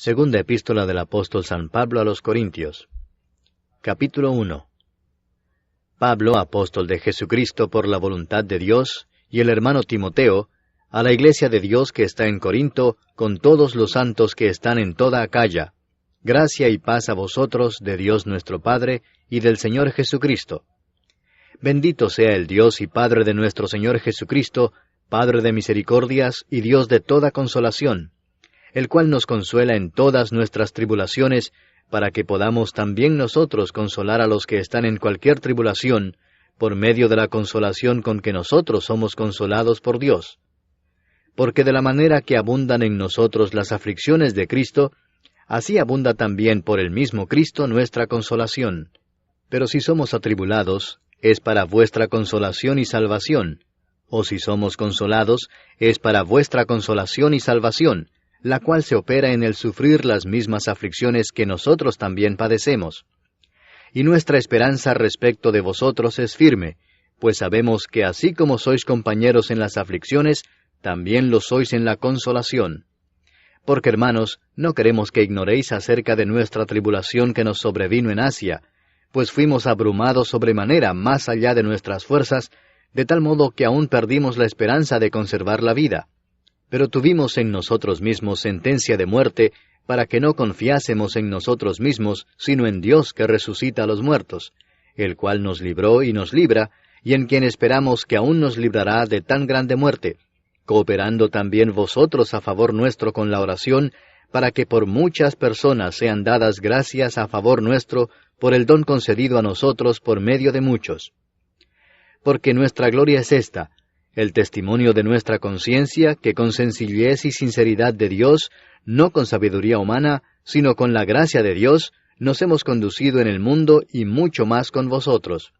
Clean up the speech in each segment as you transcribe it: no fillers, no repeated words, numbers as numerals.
Segunda epístola del apóstol San Pablo a los Corintios. Capítulo 1. Pablo, apóstol de Jesucristo por la voluntad de Dios, y el hermano Timoteo, a la iglesia de Dios que está en Corinto, con todos los santos que están en toda Acaya. Gracia y paz a vosotros de Dios nuestro Padre y del Señor Jesucristo. Bendito sea el Dios y Padre de nuestro Señor Jesucristo, Padre de misericordias y Dios de toda consolación, el cual nos consuela en todas nuestras tribulaciones, para que podamos también nosotros consolar a los que están en cualquier tribulación, por medio de la consolación con que nosotros somos consolados por Dios. Porque de la manera que abundan en nosotros las aflicciones de Cristo, así abunda también por el mismo Cristo nuestra consolación. Pero si somos atribulados, es para vuestra consolación y salvación, o si somos consolados, es para vuestra consolación y salvación, la cual se opera en el sufrir las mismas aflicciones que nosotros también padecemos. Y nuestra esperanza respecto de vosotros es firme, pues sabemos que así como sois compañeros en las aflicciones, también lo sois en la consolación. Porque, hermanos, no queremos que ignoréis acerca de nuestra tribulación que nos sobrevino en Asia, pues fuimos abrumados sobremanera más allá de nuestras fuerzas, de tal modo que aún perdimos la esperanza de conservar la vida. Pero tuvimos en nosotros mismos sentencia de muerte, para que no confiásemos en nosotros mismos, sino en Dios que resucita a los muertos, el cual nos libró y nos libra, y en quien esperamos que aún nos librará de tan grande muerte, cooperando también vosotros a favor nuestro con la oración, para que por muchas personas sean dadas gracias a favor nuestro, por el don concedido a nosotros por medio de muchos. Porque nuestra gloria es esta, el testimonio de nuestra conciencia, que con sencillez y sinceridad de Dios, no con sabiduría humana, sino con la gracia de Dios, nos hemos conducido en el mundo y mucho más con vosotros.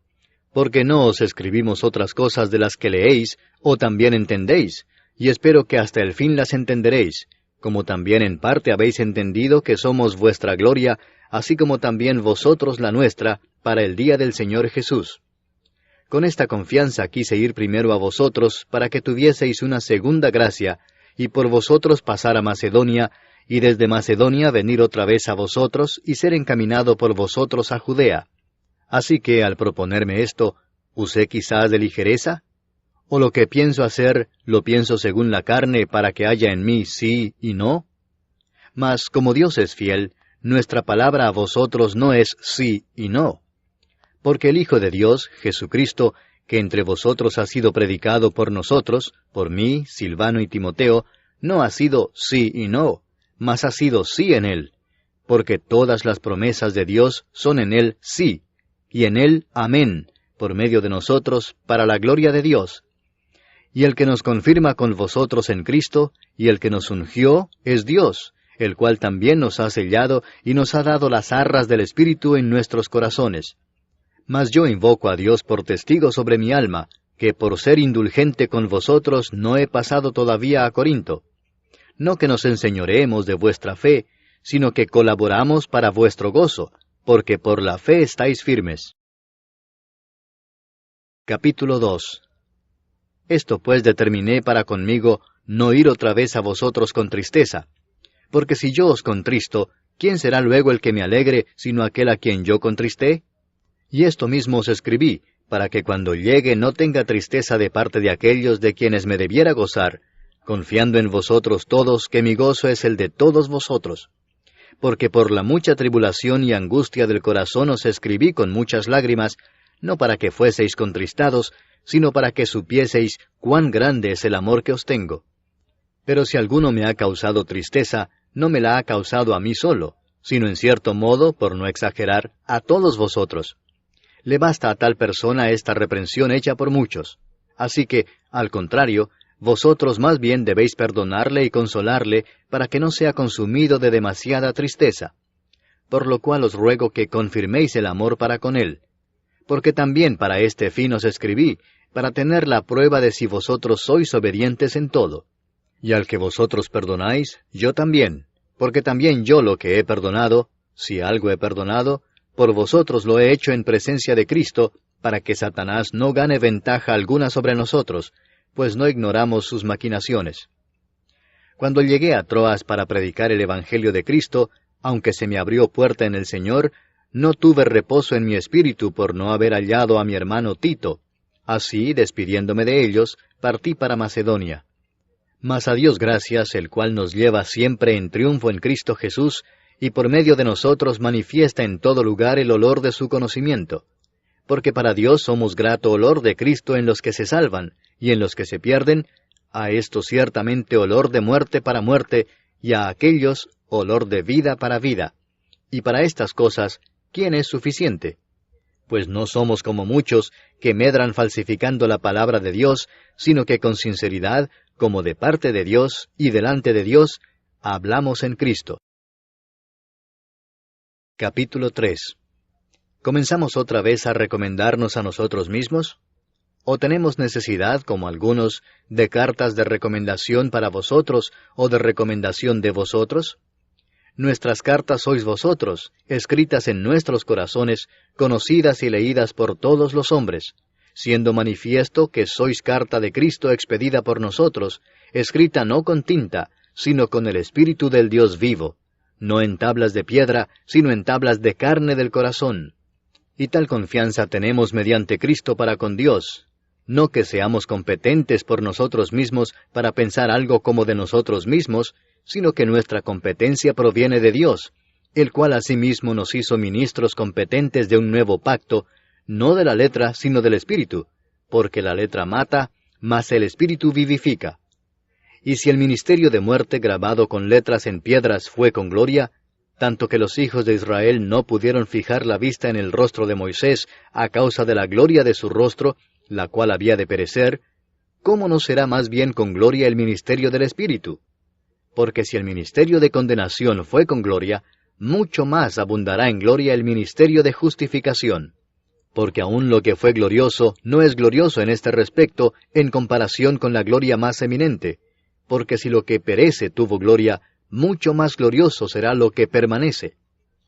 Porque no os escribimos otras cosas de las que leéis, o también entendéis, y espero que hasta el fin las entenderéis, como también en parte habéis entendido que somos vuestra gloria, así como también vosotros la nuestra, para el día del Señor Jesús. Con esta confianza quise ir primero a vosotros, para que tuvieseis una segunda gracia, y por vosotros pasar a Macedonia, y desde Macedonia venir otra vez a vosotros, y ser encaminado por vosotros a Judea. Así que, al proponerme esto, ¿usé quizás de ligereza? ¿O lo que pienso hacer, lo pienso según la carne, para que haya en mí sí y no? Mas, como Dios es fiel, nuestra palabra a vosotros no es sí y no. Porque el Hijo de Dios, Jesucristo, que entre vosotros ha sido predicado por nosotros, por mí, Silvano y Timoteo, no ha sido sí y no, mas ha sido sí en él, porque todas las promesas de Dios son en él sí, y en él amén, por medio de nosotros, para la gloria de Dios. Y el que nos confirma con vosotros en Cristo, y el que nos ungió, es Dios, el cual también nos ha sellado y nos ha dado las arras del Espíritu en nuestros corazones. Mas yo invoco a Dios por testigo sobre mi alma, que por ser indulgente con vosotros no he pasado todavía a Corinto. No que nos enseñoreemos de vuestra fe, sino que colaboramos para vuestro gozo, porque por la fe estáis firmes. Capítulo 2. Esto pues determiné para conmigo no ir otra vez a vosotros con tristeza, porque si yo os contristo, ¿quién será luego el que me alegre, sino aquel a quien yo contristé? Y esto mismo os escribí, para que cuando llegue no tenga tristeza de parte de aquellos de quienes me debiera gozar, confiando en vosotros todos que mi gozo es el de todos vosotros. Porque por la mucha tribulación y angustia del corazón os escribí con muchas lágrimas, no para que fueseis contristados, sino para que supieseis cuán grande es el amor que os tengo. Pero si alguno me ha causado tristeza, no me la ha causado a mí solo, sino en cierto modo, por no exagerar, a todos vosotros. Le basta a tal persona esta reprensión hecha por muchos. Así que, al contrario, vosotros más bien debéis perdonarle y consolarle, para que no sea consumido de demasiada tristeza. Por lo cual os ruego que confirméis el amor para con él. Porque también para este fin os escribí, para tener la prueba de si vosotros sois obedientes en todo. Y al que vosotros perdonáis, yo también, porque también yo lo que he perdonado, si algo he perdonado, por vosotros lo he hecho en presencia de Cristo, para que Satanás no gane ventaja alguna sobre nosotros, pues no ignoramos sus maquinaciones. Cuando llegué a Troas para predicar el Evangelio de Cristo, aunque se me abrió puerta en el Señor, no tuve reposo en mi espíritu por no haber hallado a mi hermano Tito. Así, despidiéndome de ellos, partí para Macedonia. Mas a Dios gracias, el cual nos lleva siempre en triunfo en Cristo Jesús, y por medio de nosotros manifiesta en todo lugar el olor de su conocimiento. Porque para Dios somos grato olor de Cristo en los que se salvan, y en los que se pierden, a estos ciertamente olor de muerte para muerte, y a aquellos olor de vida para vida. Y para estas cosas, ¿quién es suficiente? Pues no somos como muchos que medran falsificando la palabra de Dios, sino que con sinceridad, como de parte de Dios y delante de Dios, hablamos en Cristo. Capítulo 3. ¿Comenzamos otra vez a recomendarnos a nosotros mismos? ¿O tenemos necesidad, como algunos, de cartas de recomendación para vosotros o de recomendación de vosotros? Nuestras cartas sois vosotros, escritas en nuestros corazones, conocidas y leídas por todos los hombres, siendo manifiesto que sois carta de Cristo expedida por nosotros, escrita no con tinta, sino con el Espíritu del Dios vivo, no en tablas de piedra, sino en tablas de carne del corazón. Y tal confianza tenemos mediante Cristo para con Dios, no que seamos competentes por nosotros mismos para pensar algo como de nosotros mismos, sino que nuestra competencia proviene de Dios, el cual asimismo nos hizo ministros competentes de un nuevo pacto, no de la letra, sino del Espíritu, porque la letra mata, mas el Espíritu vivifica. Y si el ministerio de muerte grabado con letras en piedras fue con gloria, tanto que los hijos de Israel no pudieron fijar la vista en el rostro de Moisés a causa de la gloria de su rostro, la cual había de perecer, ¿cómo no será más bien con gloria el ministerio del Espíritu? Porque si el ministerio de condenación fue con gloria, mucho más abundará en gloria el ministerio de justificación. Porque aun lo que fue glorioso no es glorioso en este respecto en comparación con la gloria más eminente, porque si lo que perece tuvo gloria, mucho más glorioso será lo que permanece.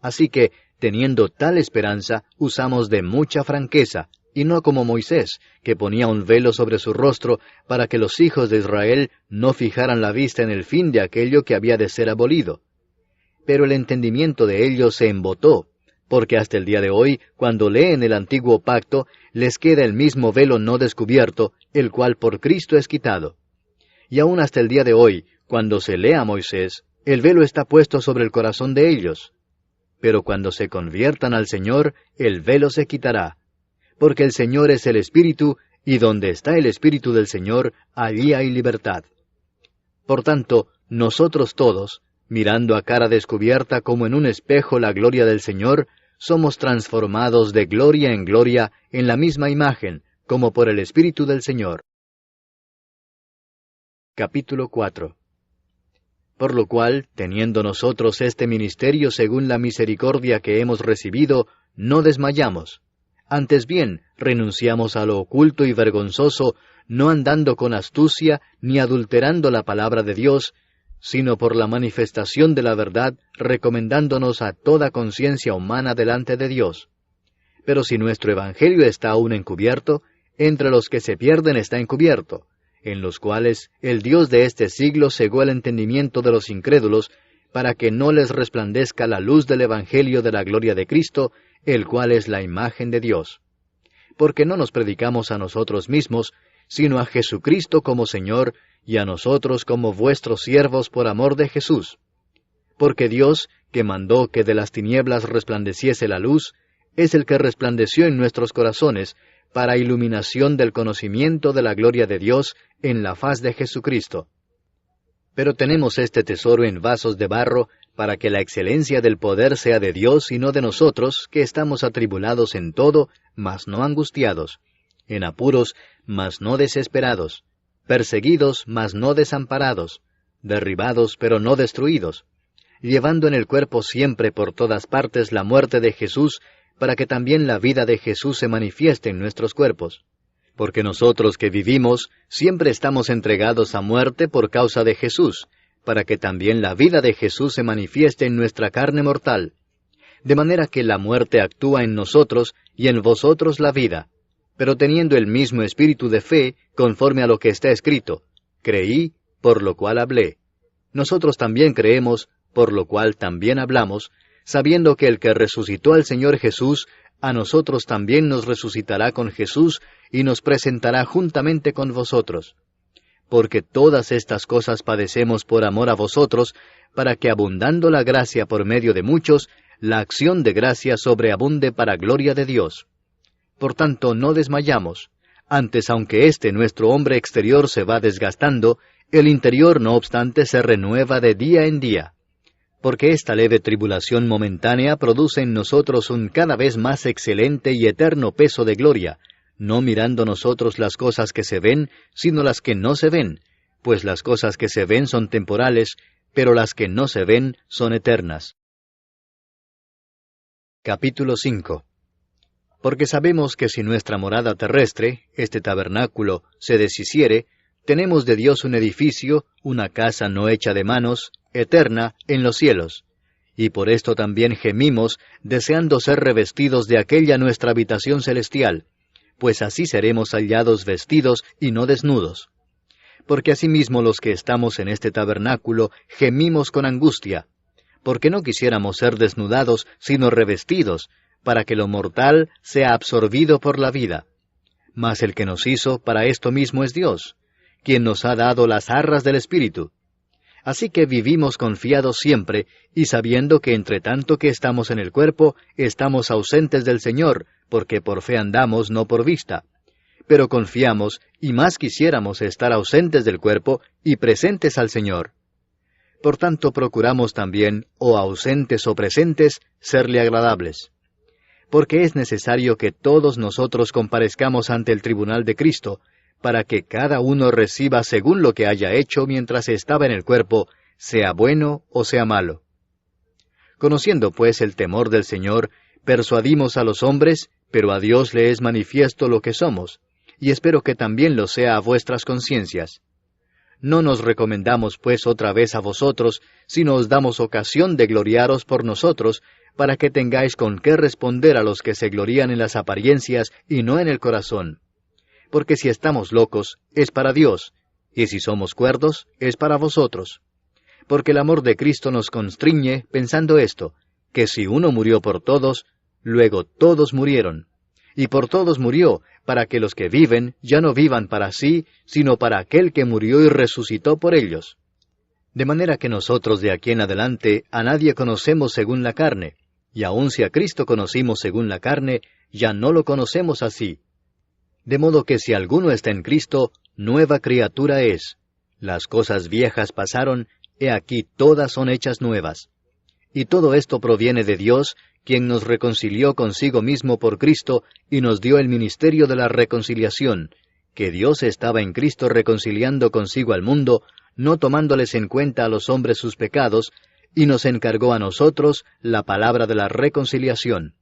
Así que, teniendo tal esperanza, usamos de mucha franqueza, y no como Moisés, que ponía un velo sobre su rostro para que los hijos de Israel no fijaran la vista en el fin de aquello que había de ser abolido. Pero el entendimiento de ellos se embotó, porque hasta el día de hoy, cuando leen el antiguo pacto, les queda el mismo velo no descubierto, el cual por Cristo es quitado. Y aún hasta el día de hoy, cuando se lee a Moisés, el velo está puesto sobre el corazón de ellos. Pero cuando se conviertan al Señor, el velo se quitará. Porque el Señor es el Espíritu, y donde está el Espíritu del Señor, allí hay libertad. Por tanto, nosotros todos, mirando a cara descubierta como en un espejo la gloria del Señor, somos transformados de gloria en gloria en la misma imagen, como por el Espíritu del Señor. Capítulo 4. Por lo cual, teniendo nosotros este ministerio según la misericordia que hemos recibido, no desmayamos. Antes bien, renunciamos a lo oculto y vergonzoso, no andando con astucia, ni adulterando la palabra de Dios, sino por la manifestación de la verdad, recomendándonos a toda conciencia humana delante de Dios. Pero si nuestro evangelio está aún encubierto, entre los que se pierden está encubierto, en los cuales el Dios de este siglo cegó el entendimiento de los incrédulos, para que no les resplandezca la luz del evangelio de la gloria de Cristo, el cual es la imagen de Dios. Porque no nos predicamos a nosotros mismos, sino a Jesucristo como Señor, y a nosotros como vuestros siervos por amor de Jesús. Porque Dios, que mandó que de las tinieblas resplandeciese la luz, es el que resplandeció en nuestros corazones, para iluminación del conocimiento de la gloria de Dios en la faz de Jesucristo. Pero tenemos este tesoro en vasos de barro, para que la excelencia del poder sea de Dios y no de nosotros, que estamos atribulados en todo, mas no angustiados, en apuros, mas no desesperados, perseguidos, mas no desamparados, derribados, pero no destruidos, llevando en el cuerpo siempre por todas partes la muerte de Jesús, para que también la vida de Jesús se manifieste en nuestros cuerpos. Porque nosotros que vivimos, siempre estamos entregados a muerte por causa de Jesús, para que también la vida de Jesús se manifieste en nuestra carne mortal. De manera que la muerte actúa en nosotros y en vosotros la vida, pero teniendo el mismo espíritu de fe, conforme a lo que está escrito, creí, por lo cual hablé. Nosotros también creemos, por lo cual también hablamos, sabiendo que el que resucitó al Señor Jesús, a nosotros también nos resucitará con Jesús y nos presentará juntamente con vosotros. Porque todas estas cosas padecemos por amor a vosotros, para que abundando la gracia por medio de muchos, la acción de gracia sobreabunde para gloria de Dios. Por tanto, no desmayamos. Antes, aunque nuestro hombre exterior se va desgastando, el interior, no obstante, se renueva de día en día. Porque esta leve tribulación momentánea produce en nosotros un cada vez más excelente y eterno peso de gloria, no mirando nosotros las cosas que se ven, sino las que no se ven, pues las cosas que se ven son temporales, pero las que no se ven son eternas. Capítulo 5. Porque sabemos que si nuestra morada terrestre, este tabernáculo, se deshiciere, tenemos de Dios un edificio, una casa no hecha de manos, eterna, en los cielos. Y por esto también gemimos, deseando ser revestidos de aquella nuestra habitación celestial, pues así seremos hallados vestidos y no desnudos. Porque asimismo los que estamos en este tabernáculo gemimos con angustia, porque no quisiéramos ser desnudados, sino revestidos, para que lo mortal sea absorbido por la vida. Mas el que nos hizo para esto mismo es Dios, quien nos ha dado las arras del Espíritu. Así que vivimos confiados siempre, y sabiendo que entre tanto que estamos en el cuerpo, estamos ausentes del Señor, porque por fe andamos, no por vista. Pero confiamos, y más quisiéramos estar ausentes del cuerpo, y presentes al Señor. Por tanto procuramos también, o ausentes o presentes, serle agradables. Porque es necesario que todos nosotros comparezcamos ante el tribunal de Cristo, para que cada uno reciba según lo que haya hecho mientras estaba en el cuerpo, sea bueno o sea malo. Conociendo pues el temor del Señor, persuadimos a los hombres, pero a Dios le es manifiesto lo que somos, y espero que también lo sea a vuestras conciencias. No nos recomendamos pues otra vez a vosotros, sino os damos ocasión de gloriaros por nosotros, para que tengáis con qué responder a los que se glorían en las apariencias y no en el corazón. Porque si estamos locos, es para Dios, y si somos cuerdos, es para vosotros. Porque el amor de Cristo nos constriñe, pensando esto, que si uno murió por todos, luego todos murieron. Y por todos murió, para que los que viven ya no vivan para sí, sino para aquel que murió y resucitó por ellos. De manera que nosotros de aquí en adelante a nadie conocemos según la carne, y aun si a Cristo conocimos según la carne, ya no lo conocemos así. De modo que si alguno está en Cristo, nueva criatura es. Las cosas viejas pasaron, he aquí todas son hechas nuevas. Y todo esto proviene de Dios, quien nos reconcilió consigo mismo por Cristo y nos dio el ministerio de la reconciliación, que Dios estaba en Cristo reconciliando consigo al mundo, no tomándoles en cuenta a los hombres sus pecados, y nos encargó a nosotros la palabra de la reconciliación.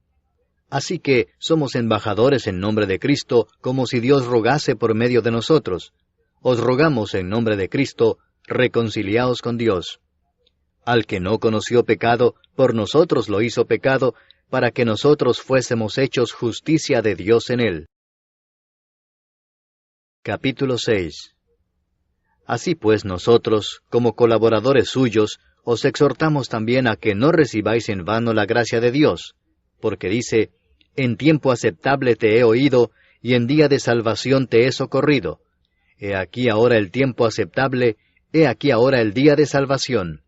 Así que somos embajadores en nombre de Cristo, como si Dios rogase por medio de nosotros. Os rogamos en nombre de Cristo, reconciliaos con Dios. Al que no conoció pecado, por nosotros lo hizo pecado, para que nosotros fuésemos hechos justicia de Dios en él. Capítulo 6. Así pues nosotros, como colaboradores suyos, os exhortamos también a que no recibáis en vano la gracia de Dios, porque dice, en tiempo aceptable te he oído, y en día de salvación te he socorrido. He aquí ahora el tiempo aceptable, he aquí ahora el día de salvación.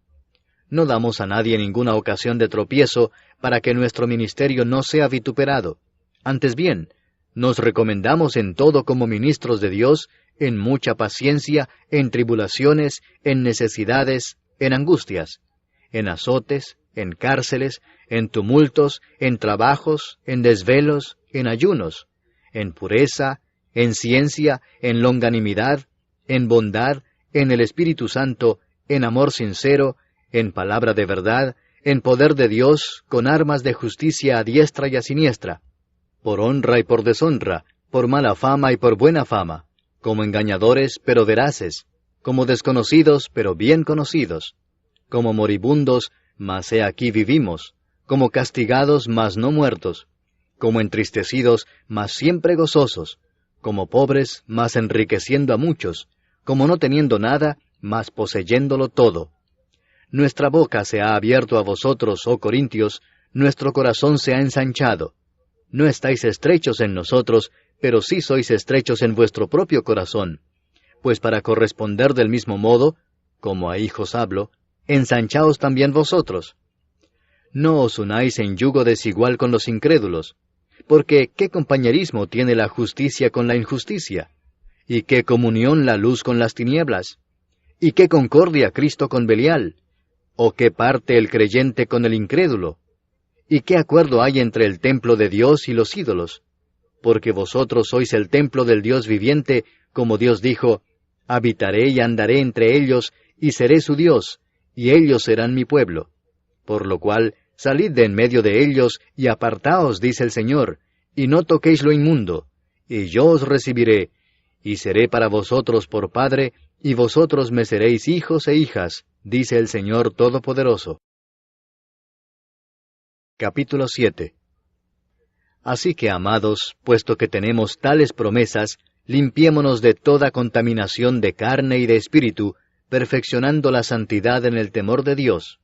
No damos a nadie ninguna ocasión de tropiezo, para que nuestro ministerio no sea vituperado. Antes bien, nos recomendamos en todo como ministros de Dios, en mucha paciencia, en tribulaciones, en necesidades, en angustias, en azotes, en cárceles, en tumultos, en trabajos, en desvelos, en ayunos, en pureza, en ciencia, en longanimidad, en bondad, en el Espíritu Santo, en amor sincero, en palabra de verdad, en poder de Dios, con armas de justicia a diestra y a siniestra, por honra y por deshonra, por mala fama y por buena fama, como engañadores pero veraces, como desconocidos pero bien conocidos, como moribundos, mas he aquí vivimos, como castigados, mas no muertos, como entristecidos, mas siempre gozosos, como pobres, mas enriqueciendo a muchos, como no teniendo nada, mas poseyéndolo todo. nuestra boca se ha abierto a vosotros, oh Corintios, nuestro corazón se ha ensanchado. No estáis estrechos en nosotros, pero sí sois estrechos en vuestro propio corazón. Pues para corresponder del mismo modo, como a hijos hablo, ensanchaos también vosotros. No os unáis en yugo desigual con los incrédulos, porque ¿qué compañerismo tiene la justicia con la injusticia? ¿Y qué comunión la luz con las tinieblas? ¿Y qué concordia Cristo con Belial? ¿O qué parte el creyente con el incrédulo? ¿Y qué acuerdo hay entre el templo de Dios y los ídolos? Porque vosotros sois el templo del Dios viviente, como Dios dijo, habitaré y andaré entre ellos, y seré su Dios, y ellos serán mi pueblo. Por lo cual, salid de en medio de ellos, y apartaos, dice el Señor, y no toquéis lo inmundo, y yo os recibiré, y seré para vosotros por Padre, y vosotros me seréis hijos e hijas, dice el Señor Todopoderoso. Capítulo 7. Así que, amados, puesto que tenemos tales promesas, limpiémonos de toda contaminación de carne y de espíritu, perfeccionando la santidad en el temor de Dios.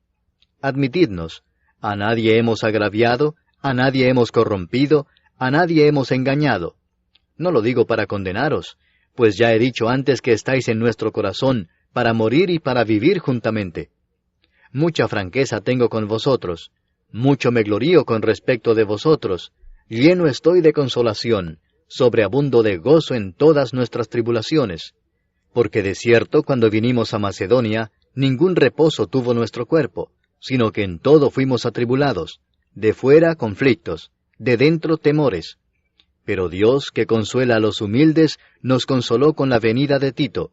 Admitidnos, a nadie hemos agraviado, a nadie hemos corrompido, a nadie hemos engañado. No lo digo para condenaros, pues ya he dicho antes que estáis en nuestro corazón, para morir y para vivir juntamente. Mucha franqueza tengo con vosotros, mucho me glorío con respecto de vosotros, lleno estoy de consolación, sobreabundo de gozo en todas nuestras tribulaciones. Porque de cierto, cuando vinimos a Macedonia, ningún reposo tuvo nuestro cuerpo, sino que en todo fuimos atribulados, de fuera conflictos, de dentro temores. Pero Dios, que consuela a los humildes, nos consoló con la venida de Tito,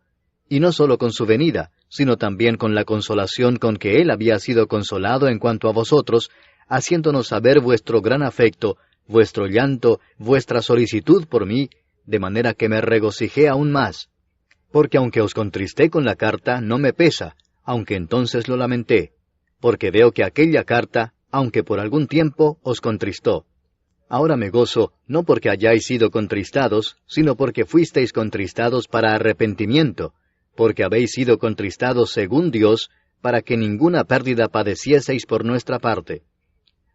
y no solo con su venida, sino también con la consolación con que él había sido consolado en cuanto a vosotros, haciéndonos saber vuestro gran afecto, vuestro llanto, vuestra solicitud por mí, de manera que me regocijé aún más. Porque aunque os contristé con la carta, no me pesa, aunque entonces lo lamenté, porque veo que aquella carta, aunque por algún tiempo, os contristó. Ahora me gozo, no porque hayáis sido contristados, sino porque fuisteis contristados para arrepentimiento, porque habéis sido contristados según Dios, para que ninguna pérdida padecieseis por nuestra parte.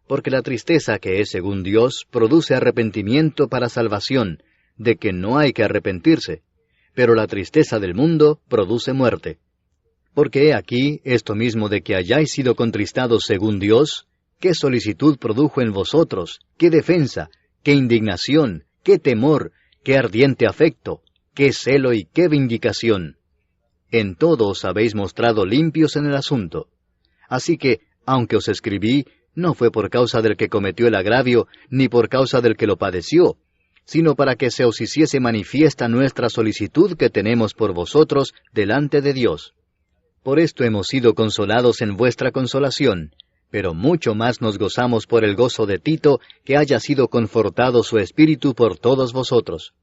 Porque la tristeza que es según Dios produce arrepentimiento para salvación, de que no hay que arrepentirse, pero la tristeza del mundo produce muerte. Porque he aquí esto mismo de que hayáis sido contristados según Dios, qué solicitud produjo en vosotros, qué defensa, qué indignación, qué temor, qué ardiente afecto, qué celo y qué vindicación. En todo os habéis mostrado limpios en el asunto. Así que, aunque os escribí, no fue por causa del que cometió el agravio, ni por causa del que lo padeció, sino para que se os hiciese manifiesta nuestra solicitud que tenemos por vosotros delante de Dios. Por esto hemos sido consolados en vuestra consolación, pero mucho más nos gozamos por el gozo de Tito, que haya sido confortado su espíritu por todos vosotros.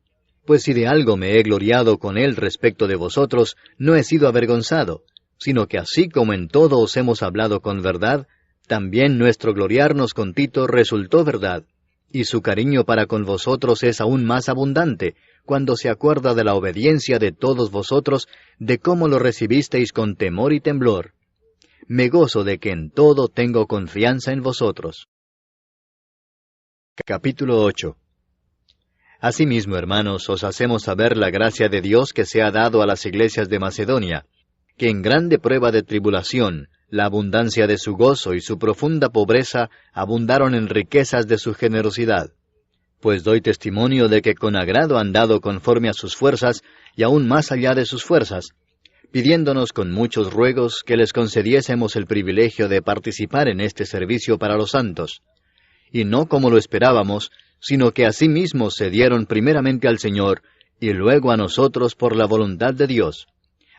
Pues si de algo me he gloriado con él respecto de vosotros, no he sido avergonzado, sino que así como en todo os hemos hablado con verdad, también nuestro gloriarnos con Tito resultó verdad, y su cariño para con vosotros es aún más abundante, cuando se acuerda de la obediencia de todos vosotros, de cómo lo recibisteis con temor y temblor. Me gozo de que en todo tengo confianza en vosotros. Capítulo 8. Asimismo, hermanos, os hacemos saber la gracia de Dios que se ha dado a las iglesias de Macedonia, que en grande prueba de tribulación, la abundancia de su gozo y su profunda pobreza abundaron en riquezas de su generosidad. Pues doy testimonio de que con agrado han dado conforme a sus fuerzas, y aún más allá de sus fuerzas, pidiéndonos con muchos ruegos que les concediésemos el privilegio de participar en este servicio para los santos. Y no como lo esperábamos, sino que asimismo se dieron primeramente al Señor, y luego a nosotros por la voluntad de Dios.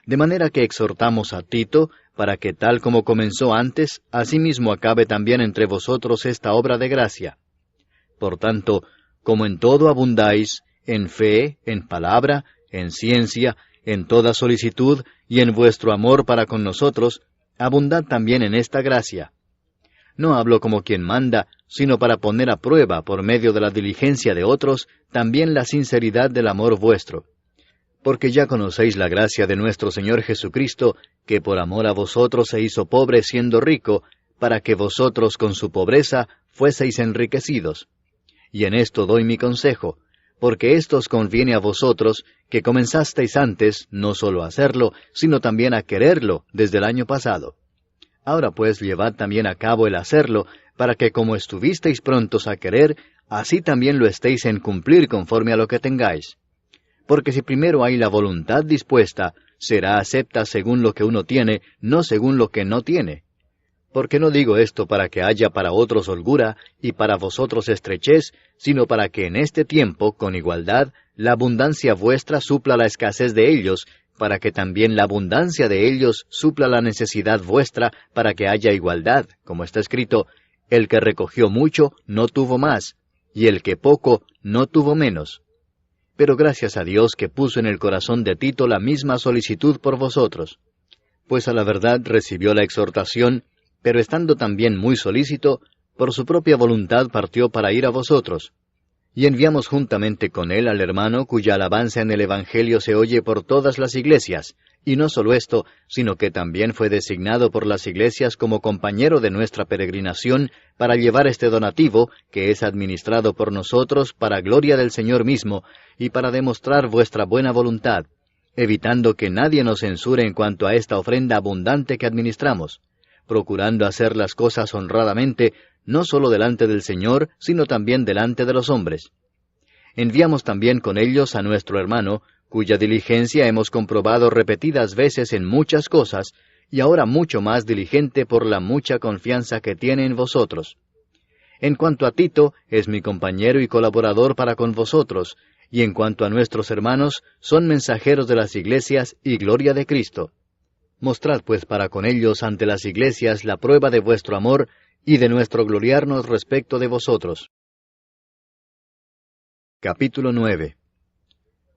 De manera que exhortamos a Tito, para que tal como comenzó antes, asimismo acabe también entre vosotros esta obra de gracia. Por tanto, como en todo abundáis, en fe, en palabra, en ciencia, en toda solicitud, y en vuestro amor para con nosotros, abundad también en esta gracia. No hablo como quien manda, sino para poner a prueba, por medio de la diligencia de otros, también la sinceridad del amor vuestro. Porque ya conocéis la gracia de nuestro Señor Jesucristo, que por amor a vosotros se hizo pobre siendo rico, para que vosotros con su pobreza fueseis enriquecidos. Y en esto doy mi consejo, porque esto os conviene a vosotros, que comenzasteis antes, no solo a hacerlo, sino también a quererlo desde el año pasado. Ahora pues llevad también a cabo el hacerlo, para que como estuvisteis prontos a querer, así también lo estéis en cumplir conforme a lo que tengáis. Porque si primero hay la voluntad dispuesta, será acepta según lo que uno tiene, no según lo que no tiene. Porque no digo esto para que haya para otros holgura y para vosotros estrechez, sino para que en este tiempo, con igualdad, la abundancia vuestra supla la escasez de ellos, para que también la abundancia de ellos supla la necesidad vuestra, para que haya igualdad, como está escrito, el que recogió mucho no tuvo más, y el que poco no tuvo menos. Pero gracias a Dios que puso en el corazón de Tito la misma solicitud por vosotros. Pues a la verdad recibió la exhortación, pero estando también muy solícito, por su propia voluntad partió para ir a vosotros. Y enviamos juntamente con él al hermano cuya alabanza en el Evangelio se oye por todas las iglesias, y no solo esto, sino que también fue designado por las iglesias como compañero de nuestra peregrinación para llevar este donativo, que es administrado por nosotros para gloria del Señor mismo, y para demostrar vuestra buena voluntad, evitando que nadie nos censure en cuanto a esta ofrenda abundante que administramos, procurando hacer las cosas honradamente, no solo delante del Señor, sino también delante de los hombres. Enviamos también con ellos a nuestro hermano, cuya diligencia hemos comprobado repetidas veces en muchas cosas, y ahora mucho más diligente por la mucha confianza que tiene en vosotros. En cuanto a Tito, es mi compañero y colaborador para con vosotros, y en cuanto a nuestros hermanos, son mensajeros de las iglesias y gloria de Cristo. Mostrad pues para con ellos ante las iglesias la prueba de vuestro amor y de nuestro gloriarnos respecto de vosotros. Capítulo 9.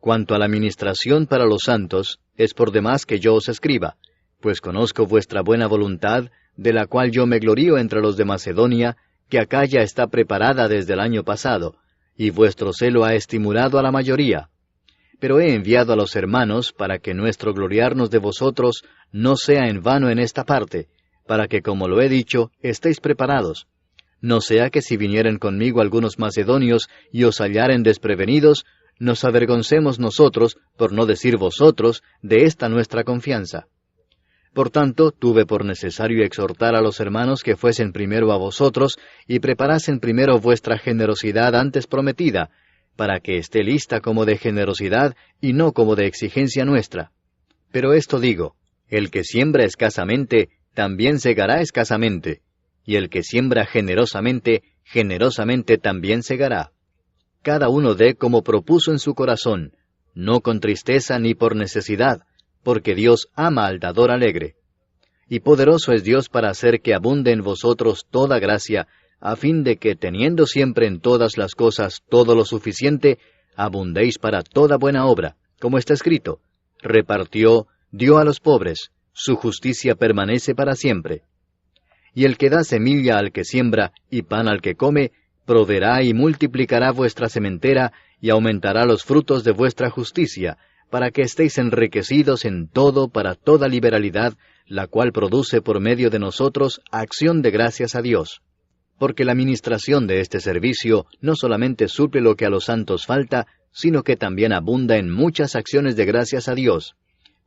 Cuanto a la ministración para los santos, es por demás que yo os escriba, pues conozco vuestra buena voluntad, de la cual yo me glorío entre los de Macedonia, que acá ya está preparada desde el año pasado, y vuestro celo ha estimulado a la mayoría. Pero he enviado a los hermanos para que nuestro gloriarnos de vosotros no sea en vano en esta parte, para que, como lo he dicho, estéis preparados. No sea que si vinieren conmigo algunos macedonios y os hallaren desprevenidos, nos avergoncemos nosotros, por no decir vosotros, de esta nuestra confianza. Por tanto, tuve por necesario exhortar a los hermanos que fuesen primero a vosotros y preparasen primero vuestra generosidad antes prometida, para que esté lista como de generosidad y no como de exigencia nuestra. Pero esto digo, el que siembra escasamente, también segará escasamente, y el que siembra generosamente, generosamente también segará. Cada uno dé como propuso en su corazón, no con tristeza ni por necesidad, porque Dios ama al dador alegre. Y poderoso es Dios para hacer que abunde en vosotros toda gracia, a fin de que, teniendo siempre en todas las cosas todo lo suficiente, abundéis para toda buena obra, como está escrito, repartió, dio a los pobres, su justicia permanece para siempre. Y el que da semilla al que siembra y pan al que come, proveerá y multiplicará vuestra sementera y aumentará los frutos de vuestra justicia, para que estéis enriquecidos en todo para toda liberalidad, la cual produce por medio de nosotros acción de gracias a Dios. Porque la ministración de este servicio no solamente suple lo que a los santos falta, sino que también abunda en muchas acciones de gracias a Dios.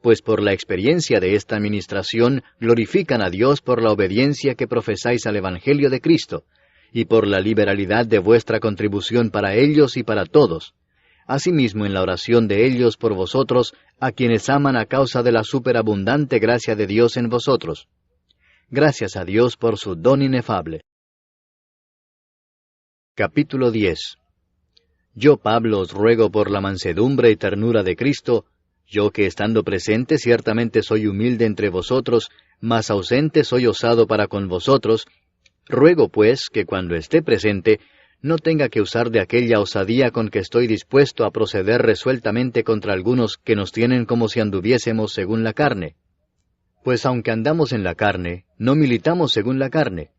Pues por la experiencia de esta administración glorifican a Dios por la obediencia que profesáis al Evangelio de Cristo, y por la liberalidad de vuestra contribución para ellos y para todos. Asimismo en la oración de ellos por vosotros, a quienes aman a causa de la superabundante gracia de Dios en vosotros. Gracias a Dios por su don inefable. Capítulo 10. Yo, Pablo, os ruego por la mansedumbre y ternura de Cristo, yo que estando presente ciertamente soy humilde entre vosotros, mas ausente soy osado para con vosotros, ruego pues que cuando esté presente, no tenga que usar de aquella osadía con que estoy dispuesto a proceder resueltamente contra algunos que nos tienen como si anduviésemos según la carne. Pues aunque andamos en la carne, no militamos según la carne,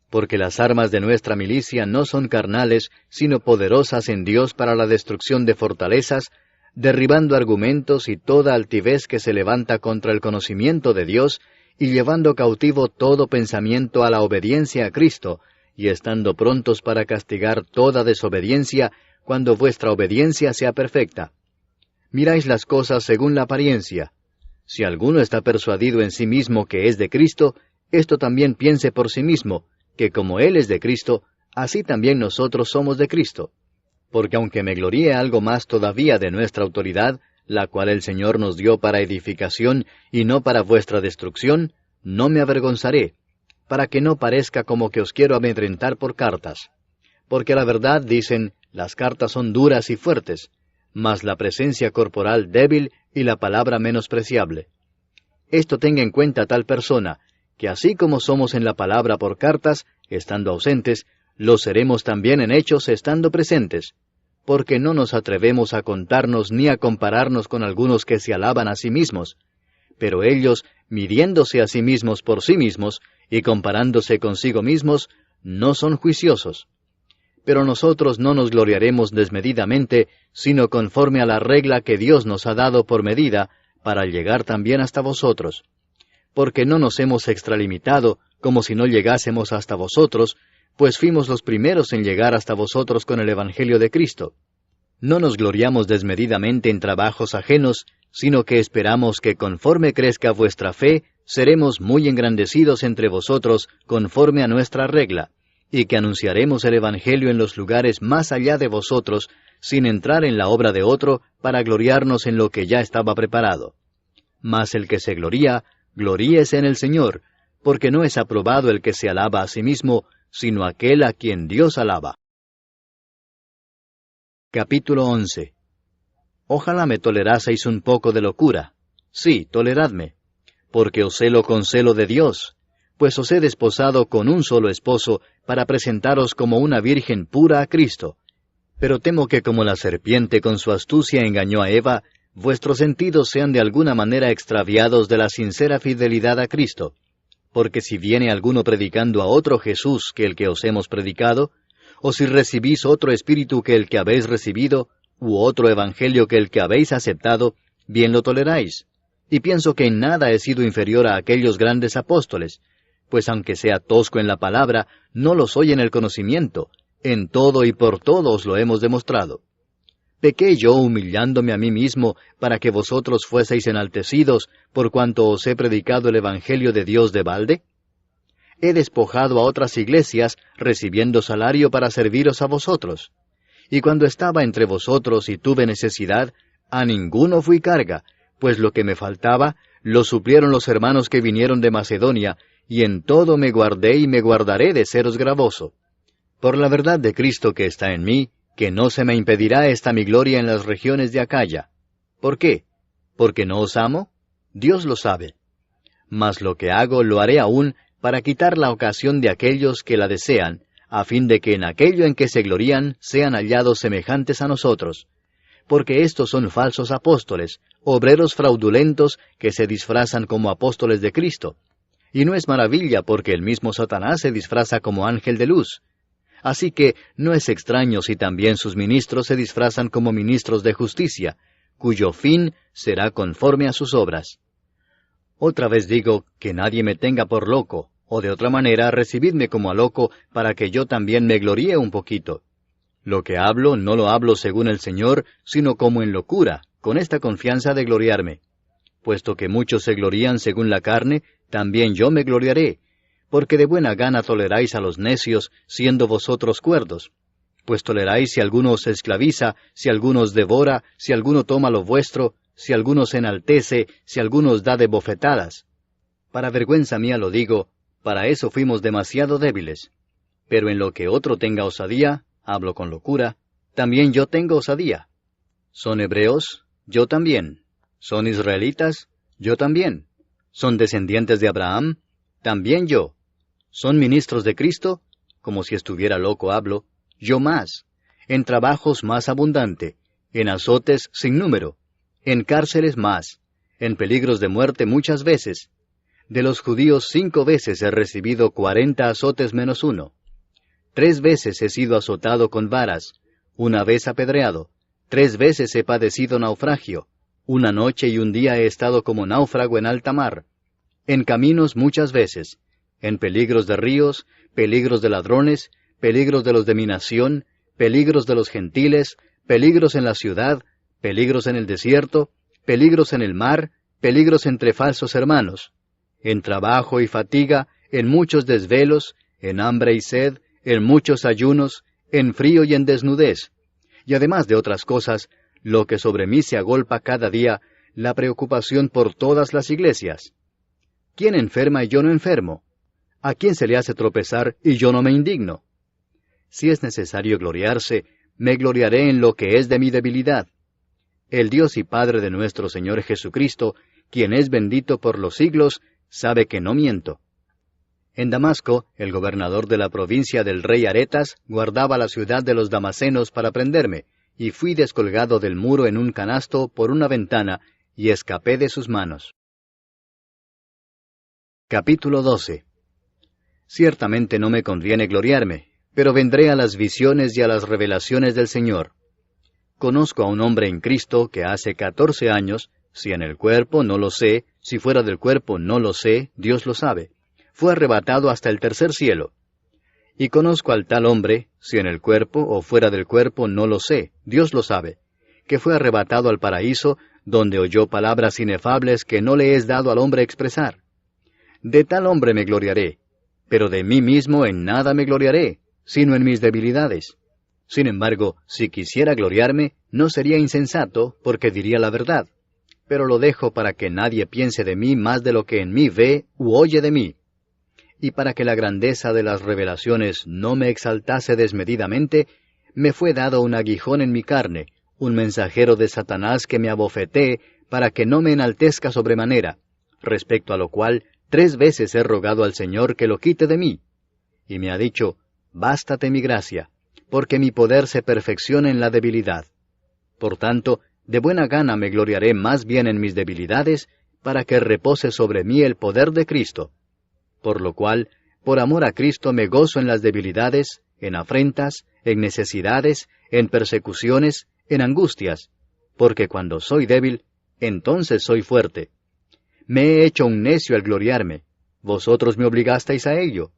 porque las armas de nuestra milicia no son carnales, sino poderosas en Dios para la destrucción de fortalezas, derribando argumentos y toda altivez que se levanta contra el conocimiento de Dios, y llevando cautivo todo pensamiento a la obediencia a Cristo, y estando prontos para castigar toda desobediencia, cuando vuestra obediencia sea perfecta. Miráis las cosas según la apariencia. Si alguno está persuadido en sí mismo que es de Cristo, esto también piense por sí mismo, que como Él es de Cristo, así también nosotros somos de Cristo. Porque aunque me gloríe algo más todavía de nuestra autoridad, la cual el Señor nos dio para edificación y no para vuestra destrucción, no me avergonzaré, para que no parezca como que os quiero amedrentar por cartas. Porque la verdad, dicen, las cartas son duras y fuertes, mas la presencia corporal débil y la palabra menospreciable. Esto tenga en cuenta tal persona, que así como somos en la palabra por cartas, estando ausentes, lo seremos también en hechos estando presentes, porque no nos atrevemos a contarnos ni a compararnos con algunos que se alaban a sí mismos, pero ellos, midiéndose a sí mismos por sí mismos, y comparándose consigo mismos, no son juiciosos. Pero nosotros no nos gloriaremos desmedidamente, sino conforme a la regla que Dios nos ha dado por medida, para llegar también hasta vosotros. Porque no nos hemos extralimitado, como si no llegásemos hasta vosotros, pues fuimos los primeros en llegar hasta vosotros con el Evangelio de Cristo. No nos gloriamos desmedidamente en trabajos ajenos, sino que esperamos que conforme crezca vuestra fe, seremos muy engrandecidos entre vosotros conforme a nuestra regla, y que anunciaremos el Evangelio en los lugares más allá de vosotros, sin entrar en la obra de otro, para gloriarnos en lo que ya estaba preparado. Mas el que se gloría, gloríese en el Señor, porque no es aprobado el que se alaba a sí mismo, sino aquel a quien Dios alaba. Capítulo 11. Ojalá me toleraseis un poco de locura. Sí, toleradme, porque os celo con celo de Dios, pues os he desposado con un solo esposo, para presentaros como una virgen pura a Cristo. Pero temo que como la serpiente con su astucia engañó a Eva, vuestros sentidos sean de alguna manera extraviados de la sincera fidelidad a Cristo. Porque si viene alguno predicando a otro Jesús que el que os hemos predicado, o si recibís otro espíritu que el que habéis recibido, u otro evangelio que el que habéis aceptado, bien lo toleráis. Y pienso que en nada he sido inferior a aquellos grandes apóstoles, pues aunque sea tosco en la palabra, no lo soy en el conocimiento, en todo y por todo os lo hemos demostrado. ¿Pequé yo humillándome a mí mismo para que vosotros fueseis enaltecidos por cuanto os he predicado el Evangelio de Dios de balde? He despojado a otras iglesias, recibiendo salario para serviros a vosotros. Y cuando estaba entre vosotros y tuve necesidad, a ninguno fui carga, pues lo que me faltaba, lo suplieron los hermanos que vinieron de Macedonia, y en todo me guardé y me guardaré de seros gravoso. Por la verdad de Cristo que está en mí, que no se me impedirá esta mi gloria en las regiones de Acaya. ¿Por qué? ¿Porque no os amo? Dios lo sabe. Mas lo que hago lo haré aún para quitar la ocasión de aquellos que la desean, a fin de que en aquello en que se glorían sean hallados semejantes a nosotros. Porque estos son falsos apóstoles, obreros fraudulentos que se disfrazan como apóstoles de Cristo. Y no es maravilla porque el mismo Satanás se disfraza como ángel de luz. Así que no es extraño si también sus ministros se disfrazan como ministros de justicia, cuyo fin será conforme a sus obras. Otra vez digo, que nadie me tenga por loco, o de otra manera recibidme como a loco, para que yo también me gloríe un poquito. Lo que hablo, no lo hablo según el Señor, sino como en locura, con esta confianza de gloriarme. Puesto que muchos se glorían según la carne, también yo me gloriaré, porque de buena gana toleráis a los necios, siendo vosotros cuerdos. Pues toleráis si alguno os esclaviza, si alguno os devora, si alguno toma lo vuestro, si alguno se enaltece, si alguno os da de bofetadas. Para vergüenza mía lo digo, para eso fuimos demasiado débiles. Pero en lo que otro tenga osadía, hablo con locura, también yo tengo osadía. ¿Son hebreos? Yo también. ¿Son israelitas? Yo también. ¿Son descendientes de Abraham? También yo. ¿Son ministros de Cristo? Como si estuviera loco hablo. Yo más. En trabajos más abundante. En azotes sin número. En cárceles más. En peligros de muerte muchas veces. De los judíos 5 veces he recibido 40 azotes menos 1. 3 veces he sido azotado con varas. 1 vez apedreado. 3 veces he padecido naufragio. Una noche y un día he estado como náufrago en alta mar. En caminos muchas veces. En peligros de ríos, peligros de ladrones, peligros de los de mi nación, peligros de los gentiles, peligros en la ciudad, peligros en el desierto, peligros en el mar, peligros entre falsos hermanos. En trabajo y fatiga, en muchos desvelos, en hambre y sed, en muchos ayunos, en frío y en desnudez. Y además de otras cosas, lo que sobre mí se agolpa cada día, la preocupación por todas las iglesias. ¿Quién enferma y yo no enfermo? ¿A quién se le hace tropezar y yo no me indigno? Si es necesario gloriarse, me gloriaré en lo que es de mi debilidad. El Dios y Padre de nuestro Señor Jesucristo, quien es bendito por los siglos, sabe que no miento. En Damasco, el gobernador de la provincia del rey Aretas guardaba la ciudad de los damasenos para prenderme, y fui descolgado del muro en un canasto por una ventana, y escapé de sus manos. Capítulo 12. Ciertamente no me conviene gloriarme, pero vendré a las visiones y a las revelaciones del Señor. Conozco a un hombre en Cristo que hace 14 años, si en el cuerpo no lo sé, si fuera del cuerpo no lo sé, Dios lo sabe, fue arrebatado hasta el tercer cielo. Y conozco al tal hombre, si en el cuerpo o fuera del cuerpo no lo sé, Dios lo sabe, que fue arrebatado al paraíso, donde oyó palabras inefables que no le es dado al hombre expresar. De tal hombre me gloriaré, pero de mí mismo en nada me gloriaré, sino en mis debilidades. Sin embargo, si quisiera gloriarme, no sería insensato, porque diría la verdad. Pero lo dejo para que nadie piense de mí más de lo que en mí ve u oye de mí. Y para que la grandeza de las revelaciones no me exaltase desmedidamente, me fue dado un aguijón en mi carne, un mensajero de Satanás que me abofetee, para que no me enaltezca sobremanera, respecto a lo cual 3 veces he rogado al Señor que lo quite de mí. Y me ha dicho, bástate mi gracia, porque mi poder se perfecciona en la debilidad. Por tanto, de buena gana me gloriaré más bien en mis debilidades, para que repose sobre mí el poder de Cristo. Por lo cual, por amor a Cristo me gozo en las debilidades, en afrentas, en necesidades, en persecuciones, en angustias, porque cuando soy débil, entonces soy fuerte. Me he hecho un necio al gloriarme. Vosotros me obligasteis a ello,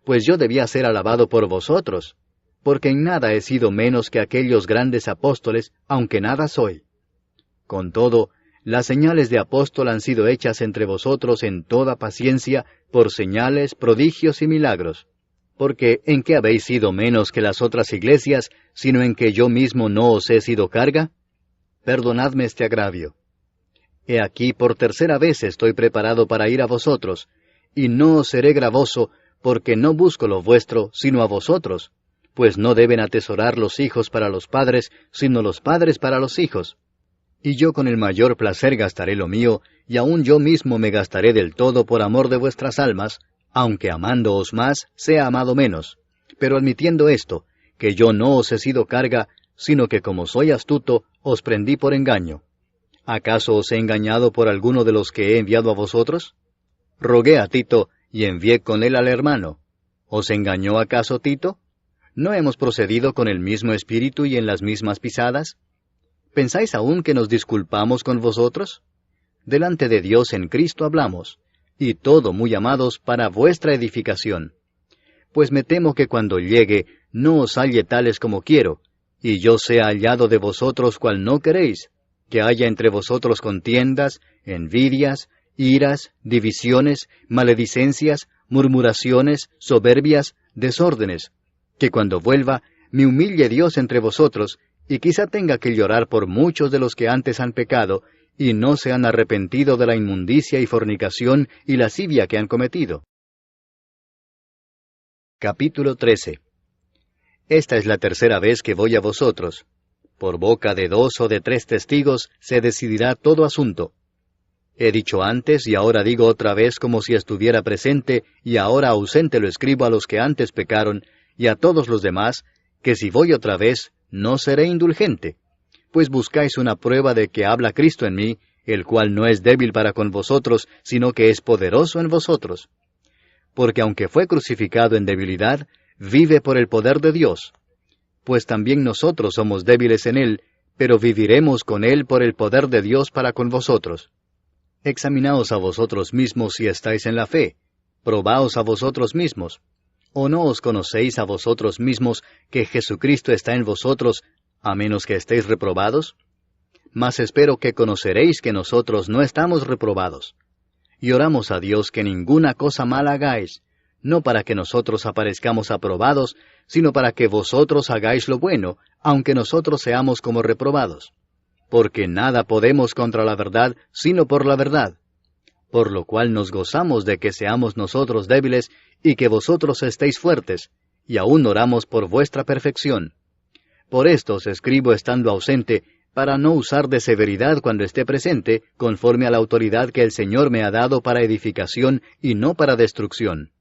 pues yo debía ser alabado por vosotros, porque en nada he sido menos que aquellos grandes apóstoles, aunque nada soy. Con todo, las señales de apóstol han sido hechas entre vosotros en toda paciencia, por señales, prodigios y milagros. Porque ¿en qué habéis sido menos que las otras iglesias, sino en que yo mismo no os he sido carga? Perdonadme este agravio. He aquí, por 3ª vez estoy preparado para ir a vosotros, y no os seré gravoso, porque no busco lo vuestro, sino a vosotros, pues no deben atesorar los hijos para los padres, sino los padres para los hijos. Y yo con el mayor placer gastaré lo mío, y aun yo mismo me gastaré del todo por amor de vuestras almas, aunque amándoos más, sea amado menos. Pero admitiendo esto, que yo no os he sido carga, sino que como soy astuto, os prendí por engaño. ¿Acaso os he engañado por alguno de los que he enviado a vosotros? Rogué a Tito, y envié con él al hermano. ¿Os engañó acaso Tito? ¿No hemos procedido con el mismo espíritu y en las mismas pisadas? ¿Pensáis aún que nos disculpamos con vosotros? Delante de Dios en Cristo hablamos, y todo, muy amados, para vuestra edificación. Pues me temo que cuando llegue, no os halle tales como quiero, y yo sea hallado de vosotros cual no queréis, que haya entre vosotros contiendas, envidias, iras, divisiones, maledicencias, murmuraciones, soberbias, desórdenes, que cuando vuelva, me humille Dios entre vosotros, y quizá tenga que llorar por muchos de los que antes han pecado, y no se han arrepentido de la inmundicia y fornicación y lascivia que han cometido. Capítulo 13. Esta es la 3ª vez que voy a vosotros. Por boca de 2 o de 3 testigos se decidirá todo asunto. He dicho antes y ahora digo otra vez como si estuviera presente, y ahora ausente lo escribo a los que antes pecaron, y a todos los demás, que si voy otra vez, no seré indulgente, pues buscáis una prueba de que habla Cristo en mí, el cual no es débil para con vosotros, sino que es poderoso en vosotros. Porque aunque fue crucificado en debilidad, vive por el poder de Dios. Pues también nosotros somos débiles en él, pero viviremos con Él por el poder de Dios para con vosotros. Examinaos a vosotros mismos si estáis en la fe. Probaos a vosotros mismos. ¿O no os conocéis a vosotros mismos que Jesucristo está en vosotros, a menos que estéis reprobados? Mas espero que conoceréis que nosotros no estamos reprobados. Y oramos a Dios que ninguna cosa mala hagáis, no para que nosotros aparezcamos aprobados, sino para que vosotros hagáis lo bueno, aunque nosotros seamos como reprobados. Porque nada podemos contra la verdad, sino por la verdad. Por lo cual nos gozamos de que seamos nosotros débiles, y que vosotros estéis fuertes, y aún oramos por vuestra perfección. Por esto os escribo estando ausente, para no usar de severidad cuando esté presente, conforme a la autoridad que el Señor me ha dado para edificación y no para destrucción.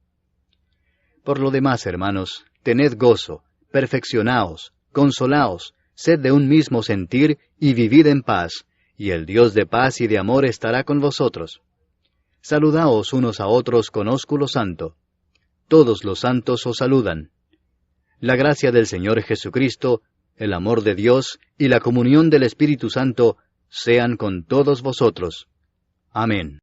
Por lo demás, hermanos, tened gozo, perfeccionaos, consolaos, sed de un mismo sentir y vivid en paz, y el Dios de paz y de amor estará con vosotros. Saludaos unos a otros con ósculo santo. Todos los santos os saludan. La gracia del Señor Jesucristo, el amor de Dios y la comunión del Espíritu Santo sean con todos vosotros. Amén.